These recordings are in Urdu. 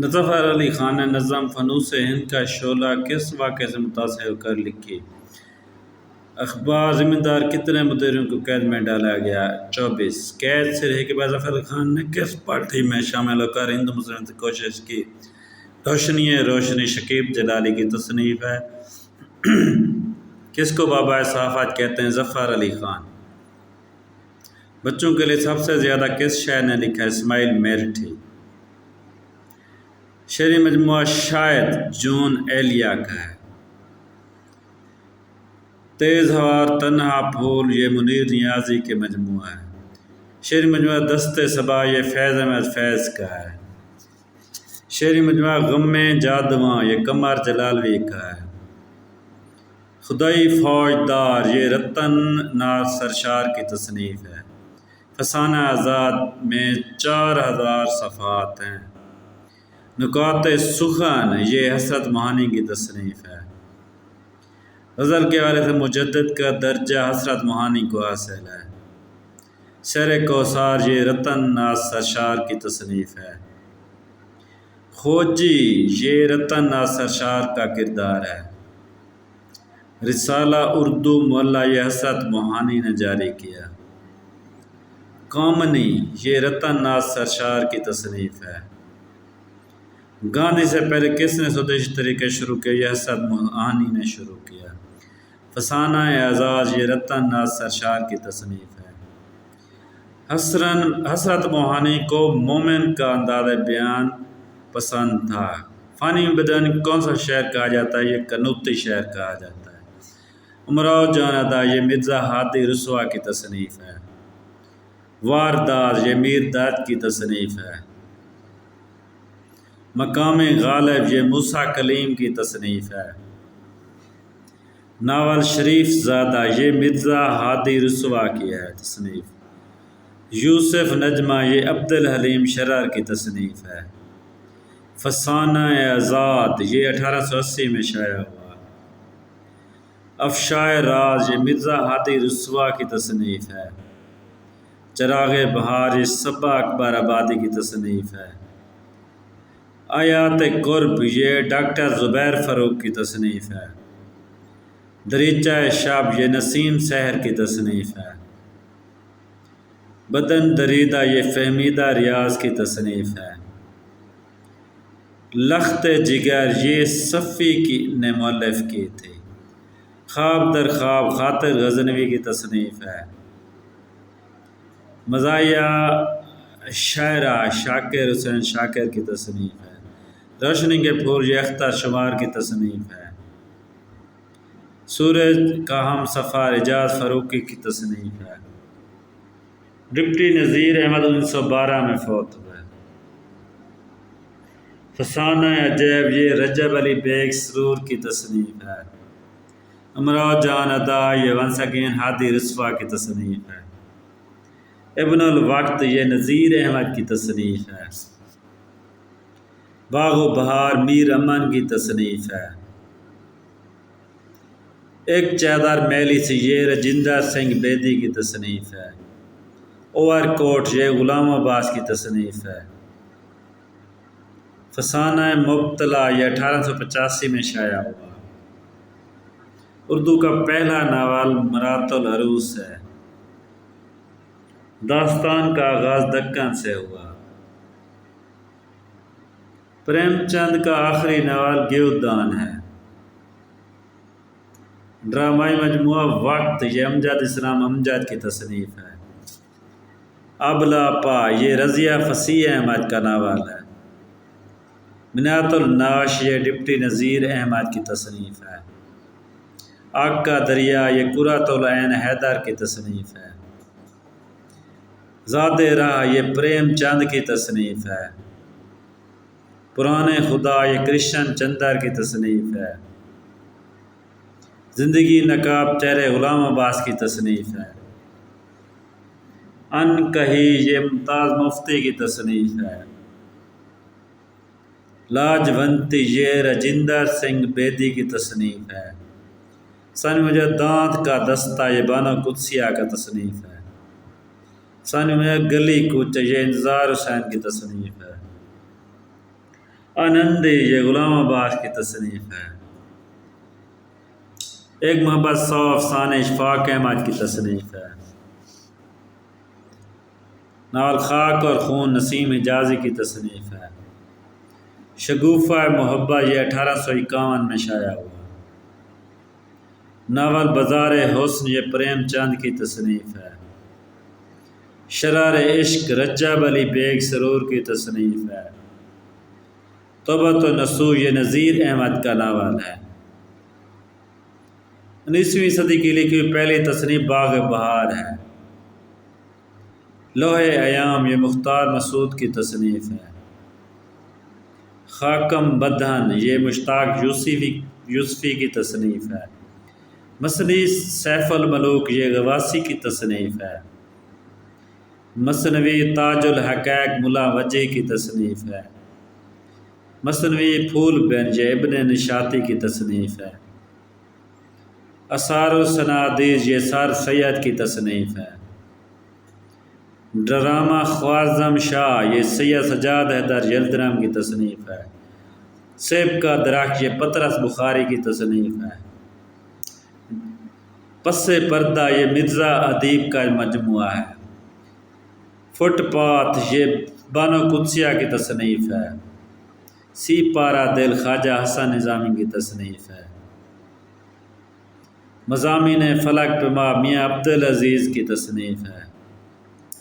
ظفر علی خان نے نظم فنوس ہند کا شعلہ کس واقعے سے متاثر ہو کر لکھی؟ اخبار زمیندار کتنے مدیروں کو قید میں ڈالا گیا؟ 24 قید سے رہنے کے بعد ظفر علی خان نے کس پارٹی میں شامل ہو کر ہندو مسلم کی کوشش کی؟ روشنی شکیب جلالی کی تصنیف ہے۔ کس کو بابا صحافت کہتے ہیں؟ ظفر علی خان۔ بچوں کے لیے سب سے زیادہ کس شاعر نے لکھا ہے؟ اسماعیل میرٹھی۔ شعری مجموعہ شاید جون ایلیا کا ہے۔ تیز ہوا اور تنہا پھول یہ منیر نیازی کے مجموعہ ہے۔ شعری مجموعہ دست صبا یہ فیض احمد فیض کا ہے۔ شعری مجموعہ غم جادواں یہ قمر جلالوی کا ہے۔ خدائی فوجدار یہ رتن ناز سرشار کی تصنیف ہے۔ فسانہ آزاد میں 4000 صفحات ہیں۔ نکات سخن یہ حسرت مہانی کی تصنیف ہے۔ غزل کے حوالے سے مجدد کا درجہ حسرت مہانی کو حاصل ہے۔ شعر کوثر یہ رتن ناز سرشار کی تصنیف ہے۔ خوجی یہ رتن ناز سرشار کا کردار ہے۔ رسالہ اردو معلی یہ حسرت مہانی نے جاری کیا۔ کامنی یہ رتن ناز سرشار کی تصنیف ہے۔ گاندھی سے پہلے کس نے سودیشی طریقے شروع کیا؟ یہ حسرت مہانی نے شروع کیا۔ فسانہ اعزاز یہ رتن ناز سرشار کی تصنیف ہے۔ حسرت مہانی کو مومن کا انداز بیان پسند تھا۔ فانی بدن کون سا شعر کہا جاتا ہے؟ یہ قنوتی شعر کہا جاتا ہے۔ امراؤ جان ادا یہ مرزا ہادی رسوا کی تصنیف ہے۔ واردات یہ میر داد کی تصنیف ہے۔ مقام غالب یہ موسیٰ کلیم کی تصنیف ہے۔ ناول شریف زادہ یہ مرزا ہادی رسوا کی ہے تصنیف۔ یوسف نجمہ یہ عبدالحلیم شرر کی تصنیف ہے۔ فسانہ آزاد یہ 1880 میں شائع ہوا۔ افشائے راز یہ مرزا ہادی رسوا کی تصنیف ہے۔ چراغ بہار یہ صبا اکبر آبادی کی تصنیف ہے۔ آیات قرب یہ ڈاکٹر زبیر فاروق کی تصنیف ہے۔ دریچہ شب یہ نسیم سحر کی تصنیف ہے۔ بدن دریدہ یہ فہمیدہ ریاض کی تصنیف ہے۔ لخت جگر یہ صفی نے مؤلف کی تھی۔ خواب در خواب خاطر غزنوی کی تصنیف ہے۔ مزاحیہ شاعرہ شاکر حسین شاکر کی تصنیف ہے۔ روشنی کے پھول یہ اختر شمار کی تصنیف ہے۔ سورج کا ہم سفر اعجاز فاروقی کی تصنیف ہے۔ ڈپٹی نذیر احمد 1912 میں فوت ہوئے۔ فسانہ عجیب یہ رجب علی بیگ سرور کی تصنیف ہے۔ امراؤ جان ادا یہ ونس اگین ہادی رسوا کی تصنیف ہے۔ ابن الوقت یہ نذیر احمد کی تصنیف ہے۔ باغ و بہار میر امن کی تصنیف ہے۔ ایک چادر میلی سی یہ رجندر سنگھ بیدی کی تصنیف ہے۔ اوور کوٹ یہ غلام عباس کی تصنیف ہے۔ فسانہ مبتلا یہ 1885 میں شائع ہوا۔ اردو کا پہلا ناول مرات العروس ہے۔ داستان کا آغاز دکن سے ہوا۔ پریم چند کا آخری ناول گیودان ہے۔ ڈرامائی مجموعہ وقت یہ امجد اسلام امجد کی تصنیف ہے۔ ابلا پا یہ رضیہ فصیح احمد کا ناول ہے۔ منات الناش یہ ڈپٹی نذیر احمد کی تصنیف ہے۔ آگ کا دریا یہ قرۃ العین حیدر کی تصنیف ہے۔ ذات راہ یہ پریم چند کی تصنیف ہے۔ پرانے خدا یہ کرشن چندر کی تصنیف ہے۔ زندگی نقاب چہرے غلام عباس کی تصنیف ہے۔ ان کہی یہ ممتاز مفتی کی تصنیف ہے۔ لاجونتی یہ رجندر سنگھ بیدی کی تصنیف ہے۔ ثانی مجھے دانت کا دستہ یہ بانو قدسیہ کا تصنیف ہے۔ ثانی مجھے گلی کوچہ یہ انتظار حسین کی تصنیف ہے۔ آنندی یہ غلام عباس کی تصنیف ہے۔ ایک محبت 100 افسانے اشفاق احمد کی تصنیف ہے۔ ناول خاک اور خون نسیم حجازی کی تصنیف ہے۔ شگوفہ محبت یہ 1851 میں شائع ہوا۔ ناول بازار حسن یہ پریم چند کی تصنیف ہے۔ شرار عشق رجب علی بیگ سرور کی تصنیف ہے۔ توبۃ النصوح یہ نذیر احمد کا ناول ہے۔ 19ویں صدی کی لکھی ہوئی پہلی تصنیف باغ بہار ہے۔ لوح ایام یہ مختار مسعود کی تصنیف ہے۔ خاکم بدہن یہ مشتاق یوسفی کی تصنیف ہے۔ مثنوی سیف الملوک یہ غواسی کی تصنیف ہے۔ مثنوی تاج الحقائق ملا وجہ کی تصنیف ہے۔ مثنوی پھول بن یہ ابن نشاطی کی تصنیف ہے۔ اثار و صنادیز یہ سر سید کی تصنیف ہے۔ ڈرامہ خوارزم شاہ یہ سید سجاد حیدر یلدرم کی تصنیف ہے۔ سیب کا درخت یہ پطرس بخاری کی تصنیف ہے۔ پس پردہ یہ مرزا ادیب کا مجموعہ ہے۔ فٹ پاتھ یہ بانو قدسیہ کی تصنیف ہے۔ سی پارہ دل خواجہ حسن نظامی کی تصنیف ہے۔ مضامین فلک پما میاں عبدالعزیز کی تصنیف ہے۔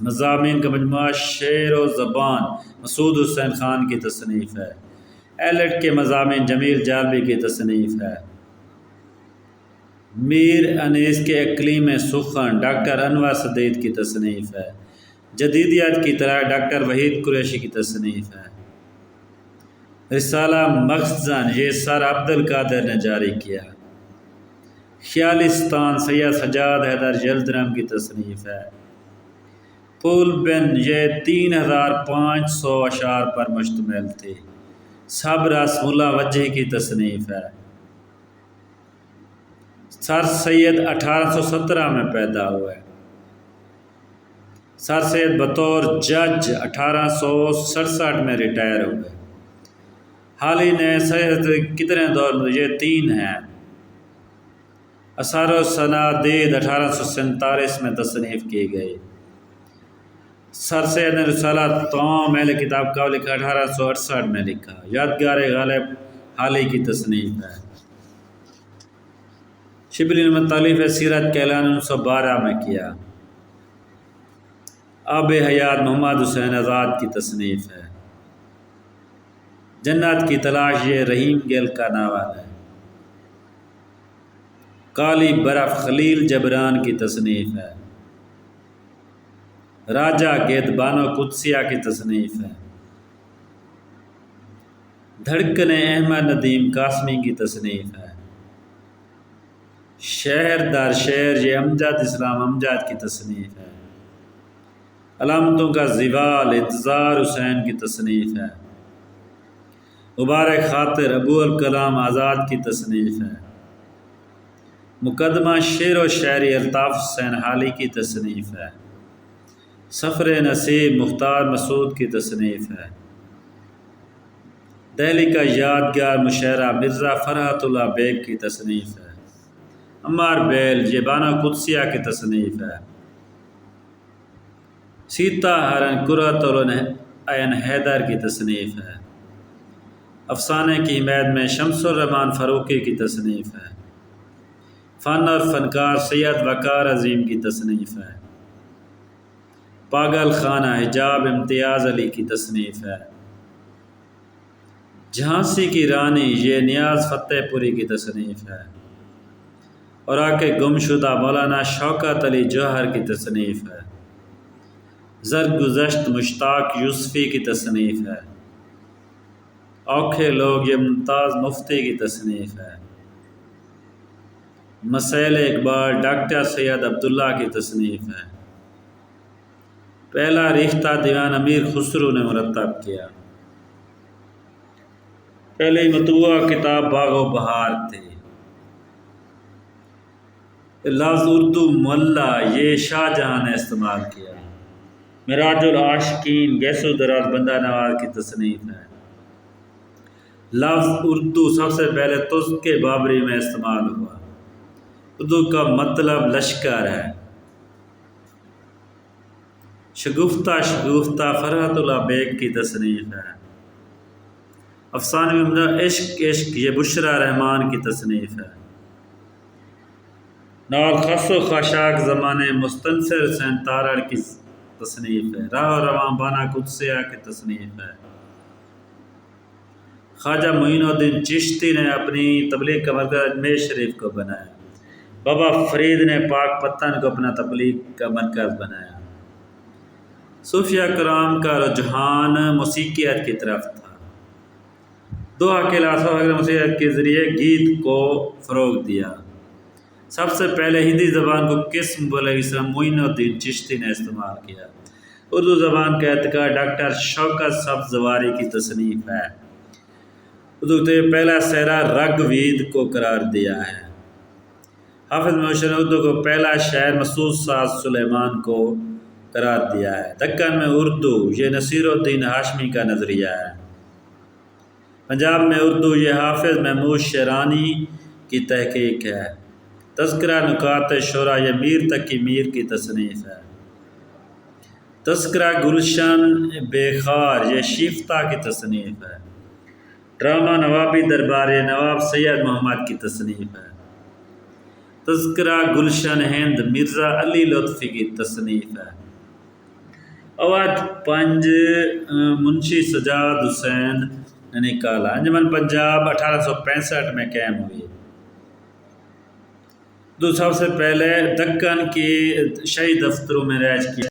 مضامین کا مجموعہ شعر و زبان مسعود حسین خان کی تصنیف ہے۔ ایلٹ کے مضامین جمیل جالبی کی تصنیف ہے۔ میر انیس کے اقلیم سخن ڈاکٹر انور سدید کی تصنیف ہے۔ جدیدیت کی طرح ڈاکٹر وحید قریشی کی تصنیف ہے۔ رسالہ مخزن یہ سر عبد القادر نے جاری کیا۔ خیالستان سید سجاد حیدر یلدرم کی تصنیف ہے۔ پھول بن یہ 3500 اشعار پر مشتمل تھی۔ سب رس ملا وجہ کی تصنیف ہے۔ سر سید 1817 میں پیدا ہوئے۔ سر سید بطور جج 1867 میں ریٹائر ہوئے۔ حال ہی نے سید کتنے دور میں یہ 3 ہیں۔ اثار و صنادید 1847 میں تصنیف کی گئی۔ سر سید نے رسالہ توم اہل کتاب کا لکھا 1868 میں لکھا۔ یادگار غالب حالی کی تصنیف ہے۔ شبلی نے تالیف سیرت کا اعلان 1912 میں کیا۔ آب حیات محمد حسین آزاد کی تصنیف ہے۔ جنت کی تلاش یہ رحیم گل کا ناول ہے۔ کالی برف خلیل جبران کی تصنیف ہے۔ راجہ گید بانو قدسیہ کی تصنیف ہے۔ دھڑکن احمد ندیم قاسمی کی تصنیف ہے۔ شہر در شہر یہ امجد اسلام امجد کی تصنیف ہے۔ علامتوں کا زوال انتظار حسین کی تصنیف ہے۔ مبارک خاطر ابو الکلام آزاد کی تصنیف ہے۔ مقدمہ شعر و شاعری الطاف حسین حالی کی تصنیف ہے۔ سفر نصیب مختار مسعود کی تصنیف ہے۔ دہلی کا یادگار مشاعرہ مرزا فرحت اللہ بیگ کی تصنیف ہے۔ عمار بیل یہ بانو قدسیہ کی تصنیف ہے۔ سیتا ہرن قرۃ العین حیدر کی تصنیف ہے۔ افسانے کی حمایت میں شمس الرحمن فاروقی کی تصنیف ہے۔ فن اور فنکار سید وقار عظیم کی تصنیف ہے۔ پاگل خانہ حجاب امتیاز علی کی تصنیف ہے۔ جھانسی کی رانی یہ نیاز فتح پوری کی تصنیف ہے۔ اور آکے گمشدہ مولانا شوکت علی جوہر کی تصنیف ہے۔ زرگزشت مشتاق یوسفی کی تصنیف ہے۔ اوکھے لوگ یہ ممتاز مفتی کی تصنیف ہے۔ مسائل اقبال ڈاکٹر سید عبداللہ کی تصنیف ہے۔ پہلا ریختہ دیوان امیر خسرو نے مرتب کیا۔ پہلی مطبوعہ کتاب باغ و بہار تھی۔ لفظ اردو ملا یہ شاہ جہاں نے استعمال کیا۔ معراج العاشقین گیسو دراز بندہ نواز کی تصنیف ہے۔ لفظ اردو سب سے پہلے تزک کے بابری میں استعمال ہوا۔ اردو کا مطلب لشکر ہے۔ شگفتہ فرحت اللہ بیگ کی تصنیف ہے۔ افسانوی عمدہ عشق یہ بشریٰ رحمان کی تصنیف ہے۔ ناول خس و خاشاک زمانے مستنصر حسین تارڑ کی تصنیف ہے۔ راہ و رواں بانا قدسیہ کی تصنیف ہے۔ خواجہ معین الدین چشتی نے اپنی تبلیغ کا مرکز اجمیر شریف کو بنایا۔ بابا فرید نے پاک پتن کو اپنا تبلیغ کا مرکز بنایا۔ صوفیہ کرام کا رجحان موسیقیت کی طرف تھا۔ دوحہ کے علاوہ اگر موسیقیت کے ذریعے گیت کو فروغ دیا۔ سب سے پہلے ہندی زبان کو قسم معین الدین چشتی نے استعمال کیا۔ اردو زبان کا ارتقاء ڈاکٹر شوکت سبزواری کی تصنیف ہے۔ اردو کے پہلا صحرا رگ وید کو قرار دیا ہے۔ حافظ موشر نے اردو کو پہلا شاعر مسعود سعد سلیمان کو قرار دیا ہے۔ دکن میں اردو یہ نصیر الدین ہاشمی کا نظریہ ہے۔ پنجاب میں اردو یہ حافظ محمود شیرانی کی تحقیق ہے۔ تذکرہ نکات شعرا یہ میر تقی میر کی تصنیف ہے۔ تذکرہ گلشن بے خار یہ شیفتہ کی تصنیف ہے۔ ڈرامہ نوابی دربار یہ نواب سید محمد کی تصنیف ہے۔ تذکرہ گلشن ہند مرزا علی لطفی کی تصنیف ہے۔ اودھ پنج منشی سجاد حسین نے نکالا۔ انجمن پنجاب 1865 میں قائم ہوئی۔ سب سے پہلے دکن کی شاہی دفتروں میں رائج کیا۔